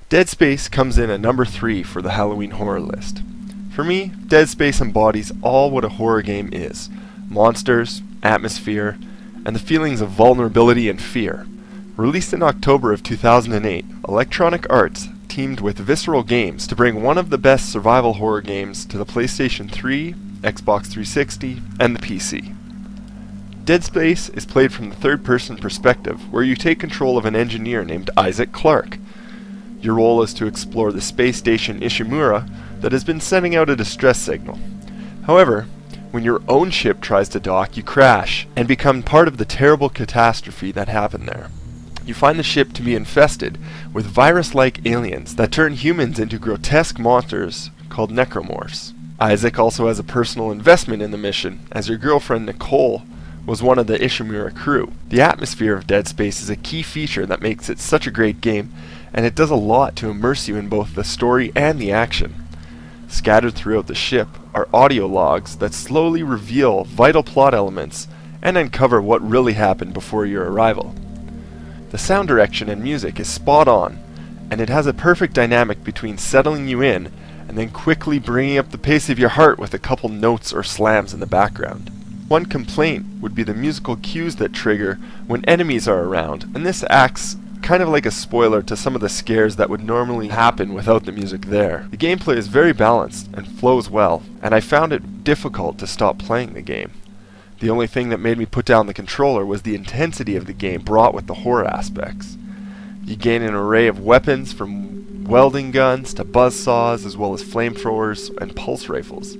Dead Space comes in at number 3 for the Halloween horror list. For me, Dead Space embodies all what a horror game is: monsters, atmosphere, and the feelings of vulnerability and fear. Released in October of 2008, Electronic Arts teamed with Visceral Games to bring one of the best survival horror games to the PlayStation 3, Xbox 360, and the PC. Dead Space is played from the third-person perspective, where you take control of an engineer named Isaac Clarke. Your role is to explore the space station Ishimura that has been sending out a distress signal. However, when your own ship tries to dock, you crash and become part of the terrible catastrophe that happened there. You find the ship to be infested with virus-like aliens that turn humans into grotesque monsters called necromorphs. Isaac also has a personal investment in the mission, as your girlfriend Nicole was one of the Ishimura crew. The atmosphere of Dead Space is a key feature that makes it such a great game, and it does a lot to immerse you in both the story and the action. Scattered throughout the ship are audio logs that slowly reveal vital plot elements and uncover what really happened before your arrival. The sound direction and music is spot on, and it has a perfect dynamic between settling you in and then quickly bringing up the pace of your heart with a couple notes or slams in the background. One complaint would be the musical cues that trigger when enemies are around, and this acts kind of like a spoiler to some of the scares that would normally happen without the music there. The gameplay is very balanced and flows well, and I found it difficult to stop playing the game. The only thing that made me put down the controller was the intensity of the game brought with the horror aspects. You gain an array of weapons from welding guns to buzzsaws, as well as flamethrowers and pulse rifles.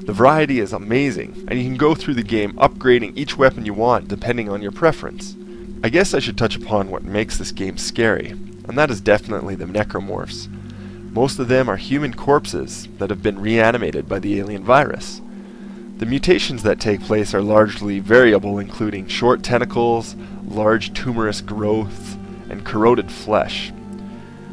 The variety is amazing, and you can go through the game upgrading each weapon you want depending on your preference. I guess I should touch upon what makes this game scary, and that is definitely the necromorphs. Most of them are human corpses that have been reanimated by the alien virus. The mutations that take place are largely variable, including short tentacles, large tumorous growths, and corroded flesh.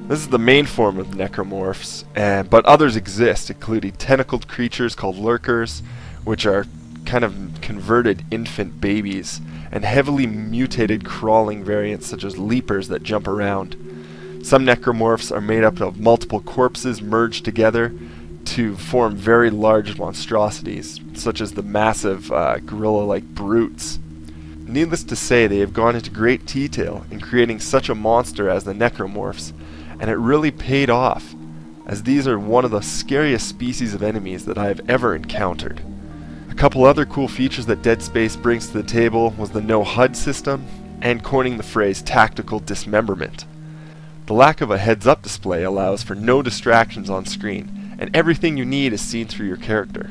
This is the main form of necromorphs, but others exist, including tentacled creatures called lurkers, which are kind of converted infant babies, and heavily mutated crawling variants such as leapers that jump around. Some necromorphs are made up of multiple corpses merged together to form very large monstrosities, such as the massive gorilla-like brutes. Needless to say, they have gone into great detail in creating such a monster as the necromorphs, and it really paid off, as these are one of the scariest species of enemies that I have ever encountered. A couple other cool features that Dead Space brings to the table was the no HUD system and coining the phrase tactical dismemberment. The lack of a heads-up display allows for no distractions on screen, and everything you need is seen through your character.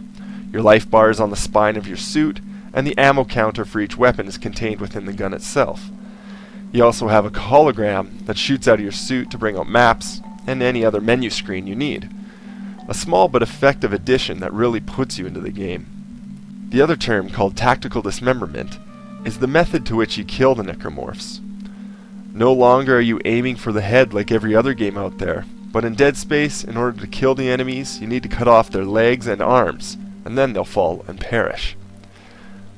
Your life bar is on the spine of your suit, and the ammo counter for each weapon is contained within the gun itself. You also have a hologram that shoots out of your suit to bring out maps and any other menu screen you need. A small but effective addition that really puts you into the game. The other term, called tactical dismemberment, is the method to which you kill the necromorphs. No longer are you aiming for the head like every other game out there, but in Dead Space, in order to kill the enemies, you need to cut off their legs and arms, and then they'll fall and perish.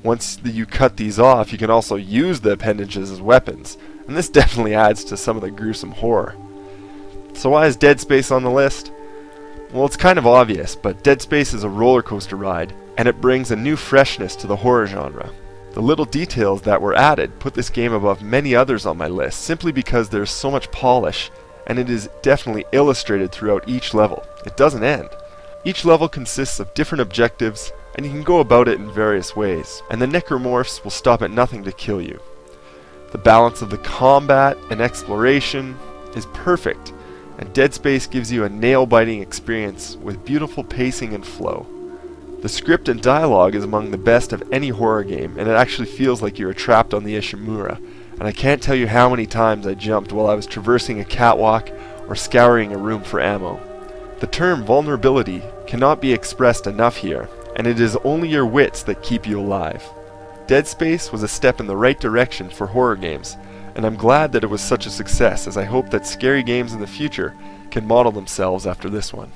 Once you cut these off, you can also use the appendages as weapons, and this definitely adds to some of the gruesome horror. So why is Dead Space on the list? Well, it's kind of obvious, but Dead Space is a roller coaster ride, and it brings a new freshness to the horror genre. The little details that were added put this game above many others on my list, simply because there's so much polish, and it is definitely illustrated throughout each level. It doesn't end. Each level consists of different objectives, and you can go about it in various ways, and the necromorphs will stop at nothing to kill you. The balance of the combat and exploration is perfect, and Dead Space gives you a nail-biting experience with beautiful pacing and flow. The script and dialogue is among the best of any horror game, and it actually feels like you are trapped on the Ishimura, and I can't tell you how many times I jumped while I was traversing a catwalk or scouring a room for ammo. The term vulnerability cannot be expressed enough here, and it is only your wits that keep you alive. Dead Space was a step in the right direction for horror games, and I'm glad that it was such a success, as I hope that scary games in the future can model themselves after this one.